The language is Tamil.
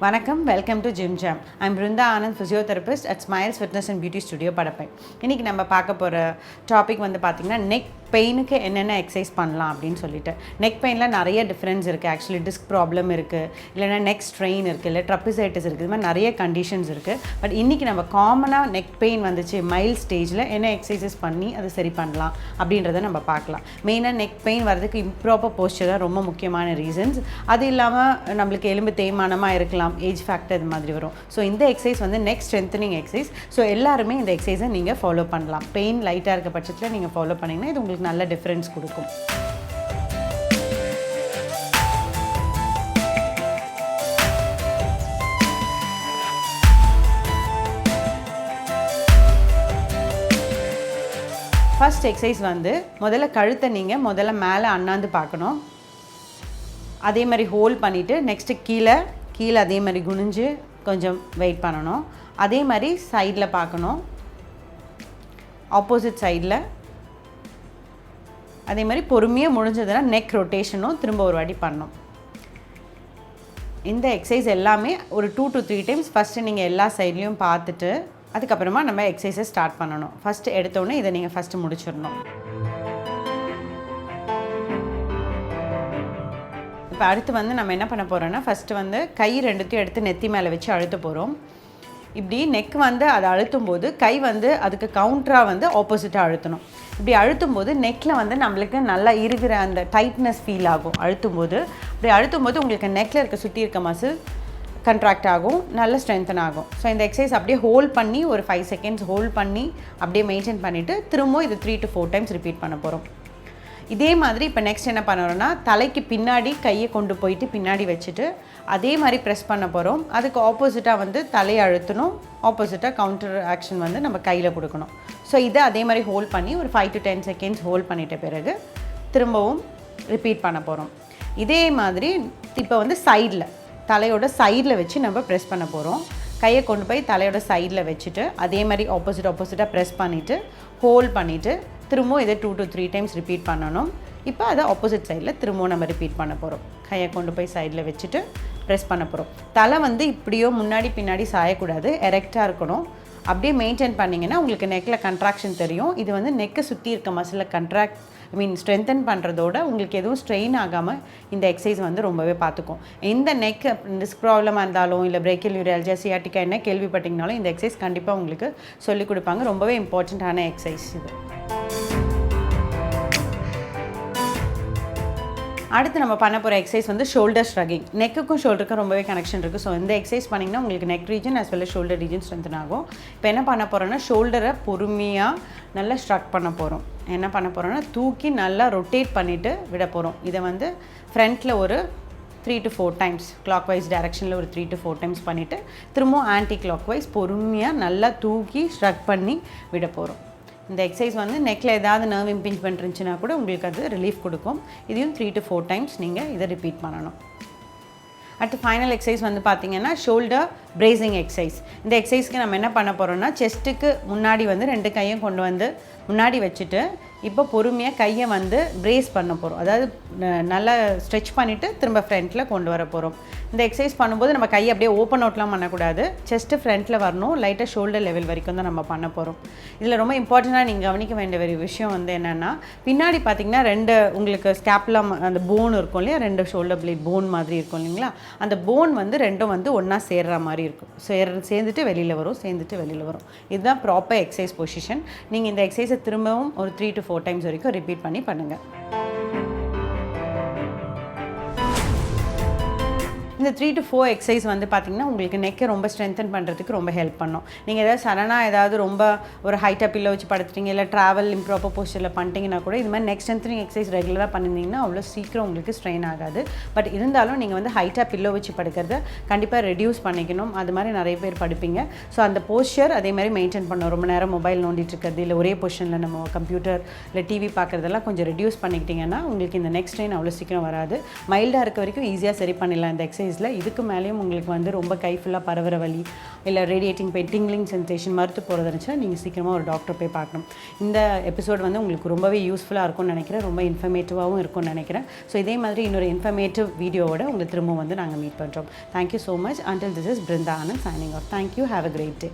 வணக்கம், welcome to Gym Jam. I'm Brinda Anand, physiotherapist at Smiles Fitness and Beauty Studio Padappai. இன்றைக்கி நம்ம பார்க்க போகிற டாபிக் வந்து பார்த்திங்கன்னா நெக் பெயினுக்கு என்னென்ன எக்ஸசைஸ் பண்ணலாம் அப்படின்னு சொல்லிட்டு. நெக் பெயினில் நிறைய டிஃப்ரென்ஸ் இருக்குது. ஆக்சுவலி டிஸ்க் ப்ராப்ளம் இருக்குது, இல்லைனா நெக் ஸ்ட்ரெயின் இருக்குது, இல்லை ட்ரப்பிசைட்டிஸ் இருக்குது. இது மாதிரி நிறைய கண்டிஷன்ஸ் இருக்குது. பட் இன்றைக்கி நம்ம காமனாக நெக் பெயின் வந்துச்சு மைல்ட் ஸ்டேஜில் என்ன எக்ஸசைசஸ் பண்ணி அதை சரி பண்ணலாம் அப்படின்றத நம்ம பார்க்கலாம். மெயினாக நெக் பெயின் வரதுக்கு இம்ப்ராப்பர் போஸ்டர் தான் ரொம்ப முக்கியமான ரீசன்ஸ். அது இல்லாமல் நம்மளுக்கு எலும்பு தேய்மானமாக இருக்கலாம், ஏஜ் ஃபேக்டர் இது மாதிரி வரும். ஸோ இந்த எக்ஸசைஸ் வந்து நெக் ஸ்ட்ரென்தனிங் எக்ஸசைஸ். ஸோ எல்லாருமே இந்த எக்ஸசைஸை நீங்கள் ஃபாலோ பண்ணலாம். பெயின் லைட்டாக இருக்க பட்சத்தில் நீங்கள் ஃபாலோ பண்ணிங்கன்னா இது உங்களுக்கு நல்ல டிஃப்ரென்ஸ் கொடுக்கும். ஃபர்ஸ்ட் எக்ஸசைஸ் வந்து முதல்ல கழுத்தை நீங்கள் முதல்ல மேலே அண்ணாந்து பார்க்கணும். அதே மாதிரி ஹோல்ட் பண்ணிவிட்டு நெக்ஸ்ட்டு கீழே அதே மாதிரி குனிஞ்சு கொஞ்சம் வெயிட் பண்ணணும். அதே மாதிரி சைடில் பார்க்கணும், ஆப்போசிட் சைடில். அதே மாதிரி பொறுமையாக முடிஞ்சதுன்னா நெக் ரொட்டேஷனும் திரும்ப ஒரு வாட்டி பண்ணணும். இந்த எக்ஸசைஸ் எல்லாமே ஒரு 2 to 3 டைம்ஸ் ஃபஸ்ட்டு நீங்கள் எல்லா சைட்லேயும் பார்த்துட்டு அதுக்கப்புறமா நம்ம எக்ஸசைஸை ஸ்டார்ட் பண்ணணும். ஃபஸ்ட்டு எடுத்தோடனே இதை நீங்கள் ஃபஸ்ட்டு முடிச்சிடணும். இப்போ அடுத்து வந்து நம்ம என்ன பண்ண போகிறோன்னா, ஃபஸ்ட்டு வந்து கை ரெண்டுத்தையும் எடுத்து நெத்தி மேலே வச்சு அழுத்த போகிறோம். இப்படி நெக் வந்து அதை அழுத்தும் போது கை வந்து அதுக்கு கவுண்டராக வந்து ஆப்போசிட்டாக அழுத்தணும். இப்படி அழுத்தும் போது நெக்கில் வந்து நம்மளுக்கு நல்லா இருக்கிற அந்த டைட்னஸ் ஃபீல் ஆகும். இப்படி அழுத்தும் போது உங்களுக்கு நெக்கில் சுற்றி இருக்க மசில் கண்ட்ராக்ட் ஆகும், நல்ல ஸ்ட்ரென்தன் ஆகும். ஸோ இந்த எக்ஸசைஸ் அப்படியே ஹோல்ட் பண்ணி ஒரு 5 செகண்ட்ஸ் ஹோல்ட் பண்ணி அப்படியே மெயின்டைன் பண்ணிவிட்டு திரும்பவும் இது 3 to 4 டைம்ஸ் ரிப்பீட் பண்ண போகிறோம். இதே மாதிரி இப்போ நெக்ஸ்ட் என்ன பண்ணுறோன்னா, தலைக்கு பின்னாடி கையை கொண்டு போயிட்டு பின்னாடி வச்சுட்டு அதே மாதிரி ப்ரெஸ் பண்ண போகிறோம். அதுக்கு ஆப்போசிட்டாக வந்து தலையை அழுத்தணும், ஆப்போசிட்டாக கவுண்டர் ஆக்ஷன் வந்து நம்ம கையில் கொடுக்கணும். ஸோ இதை அதே மாதிரி ஹோல்ட் பண்ணி ஒரு 5 to 10 செகண்ட்ஸ் ஹோல்ட் பண்ணிட்ட பிறகு திரும்பவும் ரிப்பீட் பண்ண போகிறோம். இதே மாதிரி இப்போ வந்து சைடில் தலையோட சைடில் வச்சு நம்ம ப்ரெஸ் பண்ண போகிறோம். கையை கொண்டு போய் தலையோட சைடில் வச்சுட்டு அதே மாதிரி ஆப்போசிட்டாக ப்ரெஸ் பண்ணிவிட்டு ஹோல்ட் பண்ணிவிட்டு திரும்பவும் இதை 2 to 3 டைம்ஸ் ரிப்பீட் பண்ணணும். இப்போ அதை ஆப்போசிட் சைடில் திரும்பவும் நம்ம ரிப்பீட் பண்ண போகிறோம். கையை கொண்டு போய் சைடில் வச்சுட்டு ப்ரெஸ் பண்ண போகிறோம். தலை வந்து இப்படியோ முன்னாடி பின்னாடி சாயக்கூடாது, எரெக்டாக இருக்கணும். அப்படியே மெயின்டைன் பண்ணிங்கன்னா உங்களுக்கு நெக்கில் கண்ட்ராக்ஷன் தெரியும். இது வந்து நெக்கை சுற்றி இருக்க மசிலில் ஸ்ட்ரென்தன் பண்ணுறதோட உங்களுக்கு எதுவும் ஸ்ட்ரெயின் ஆகாமல் இந்த எக்ஸசைஸ் வந்து ரொம்பவே பார்த்துக்கும். எந்த நெக் டிஸ்க் ப்ராப்ளமாக இருந்தாலும் இல்லை பிரேக்கியல் யூரியாலஜியா சியாட்டிக்கா என்ன கேள்விப்பட்டிங்கனாலும் இந்த எக்ஸசைஸ் கண்டிப்பாக உங்களுக்கு சொல்லிக் கொடுப்பாங்க. ரொம்பவே இம்பார்ட்டண்ட்டான எக்ஸசைஸ் இது. அடுத்து நம்ம பண்ண போகிற எக்ஸசைஸ் வந்து ஷோல்டர் ஷ்ரகிங். நெக்குக்கும் ஷோல்டருக்கும் ரொம்பவே கனெக்ஷன் இருக்குது. ஸோ இந்த எக்ஸசைஸ் பண்ணிங்கன்னா உங்களுக்கு neck region as well as shoulder region strengthen ஆகும். இப்போ என்ன பண்ண போகிறோன்னா, ஷோல்டரை பொறுமையாக நல்லா ஸ்ட்ரக் பண்ண போகிறோம். என்ன பண்ண போகிறோன்னா, தூக்கி நல்லா ரொட்டேட் பண்ணிவிட்டு விட போகிறோம். இதை வந்து ஃப்ரண்ட்டில் ஒரு 3 to 4 டைம்ஸ் கிளாக் வைஸ் டைரக்ஷனில் ஒரு 3 to 4 டைம்ஸ் பண்ணிவிட்டு திரும்பவும் ஆன்டி கிளாக் வைஸ் பொறுமையாக நல்லா தூக்கி ஸ்ட்ரக் பண்ணி விட போகிறோம். இந்த எக்ஸசைஸ் வந்து நெக்கில் ஏதாவது நர்வ் இம்பிஞ்ச்மெண்ட் இருந்துச்சுன்னா கூட உங்களுக்கு அது ரிலீஃப் கொடுக்கும். இதையும் 3 to 4 டைம்ஸ் நீங்கள் இதை ரிப்பீட் பண்ணணும். அடுத்து ஃபைனல் எக்ஸசைஸ் வந்து பார்த்திங்கன்னா ஷோல்டர் பிரேசிங் எக்ஸசைஸ். இந்த எக்ஸசைஸ்க்கு நம்ம என்ன பண்ண போகிறோம்னா, செஸ்ட்டுக்கு முன்னாடி வந்து 2 கையும் கொண்டு வந்து முன்னாடி வச்சுட்டு இப்போ பொறுமையாக கையை வந்து பிரேஸ் பண்ண போகிறோம். அதாவது நல்லா ஸ்ட்ரெச் பண்ணிவிட்டு திரும்ப ஃப்ரண்ட்டில் கொண்டு வர போகிறோம். இந்த எக்ஸசைஸ் பண்ணும்போது நம்ம கையை அப்படியே ஓப்பன் அவுட்லாம் பண்ணக்கூடாது, செஸ்ட்டு ஃப்ரண்ட்டில் வரணும். லைட்டாக ஷோல்டர் லெவல் வரைக்கும் தான் நம்ம பண்ண போகிறோம். இதில் ரொம்ப இம்பார்ட்டண்ட்டாக நீங்கள் கவனிக்க வேண்டிய ஒரு விஷயம் வந்து என்னென்னா, பின்னாடி பார்த்திங்கன்னா 2 உங்களுக்கு ஸ்கேப்லாம் அந்த போன் இருக்கும் இல்லையா, 2 ஷோல்டர் பிளேட் போன் மாதிரி இருக்கும் இல்லைங்களா, அந்த போன் வந்து 2ம் வந்து ஒன்றா சேர்கிற மாதிரி இருக்கும். சேர்ந்துட்டு வெளியில் வரும். இதுதான் ப்ராப்பர் எக்ஸசைஸ் பொசிஷன். நீங்கள் இந்த எக்ஸசைஸை திரும்பவும் ஒரு 3 to 4 டைம்ஸ் வரைக்கும் ரிப்பீட் பண்ணி பண்ணுங்கள். இந்த 3 to 4 எக்ஸசைஸ் வந்து பார்த்திங்கன்னா உங்களுக்கு நெக்கை ரொம்ப ஸ்ட்ரென்தன் பண்ணுறதுக்கு ரொம்ப ஹெல்ப் பண்ணும். நீங்கள் ஏதாவது ரொம்ப ஒரு ஹைட்டாக பில்லோ வச்சு படுத்துட்டீங்க, இல்லை ட்ராவல் இம்ப்ராப்பர் போஸ்டரில் பண்ணிட்டீங்கன்னா கூட இது மாதிரி நெக் ஸ்ட்ரென்தனிங் எக்ஸசைஸ் ரெகுலராக பண்ணியிருந்தீங்கன்னா அவ்வளோ சீக்கிரம் உங்களுக்கு ஸ்ட்ரெயின் ஆகாது. பட் இருந்தாலும் நீங்கள் வந்து ஹைட்டாக பில்லோ வச்சு படுக்கிறத கண்டிப்பாக ரெடியூஸ் பண்ணிக்கணும். அது மாதிரி நிறைய பேர் படுப்பீங்க. ஸோ அந்த போஸ்டர் அதே மாதிரி மெயின்டைன் பண்ணணும். ரொம்ப நேரம் மொபைல் நோண்டிட்டு இருக்கிறது, இல்லை ஒரே பொசிஷனில் நம்ம கம்ப்யூட்டர் இல்லை டிவி பார்க்குறதெல்லாம் கொஞ்சம் ரெடியூஸ் பண்ணிக்கிட்டிங்கன்னா உங்களுக்கு இந்த நெக் ஸ்ட்ரெயின் அவ்வளோ சீக்கிரம் வராது. மைல்டாக இருக்க வரைக்கும் ஈஸியாக சரி பண்ணிடலாம் இந்த எக்ஸசைஸ். பேசிஸில் இதுக்கு மேலேயும் உங்களுக்கு வந்து ரொம்ப கை ஃபுல்லாக பரவுற வலி இல்லை ரேடியேட்டிங் பெயின் டிங்லிங் சென்சேஷன் மறுத்து போகிறது இருந்துச்சுன்னா நீங்கள் சீக்கிரமாக ஒரு டாக்டர் போய் பார்க்கணும். இந்த எபிசோட் வந்து உங்களுக்கு ரொம்பவே யூஸ்ஃபுல்லாக இருக்கும்னு நினைக்கிறேன், ரொம்ப இன்ஃபர்மேட்டிவாகவும் இருக்கும்னு நினைக்கிறேன். ஸோ இதே மாதிரி இன்னொரு இன்ஃபர்மேட்டிவ் வீடியோவோட உங்களுக்கு திரும்ப வந்து நாங்கள் மீட் பண்ணுறோம். Thank you so much. Until this is Brinda Anand signing off. Thank you. Have a great day.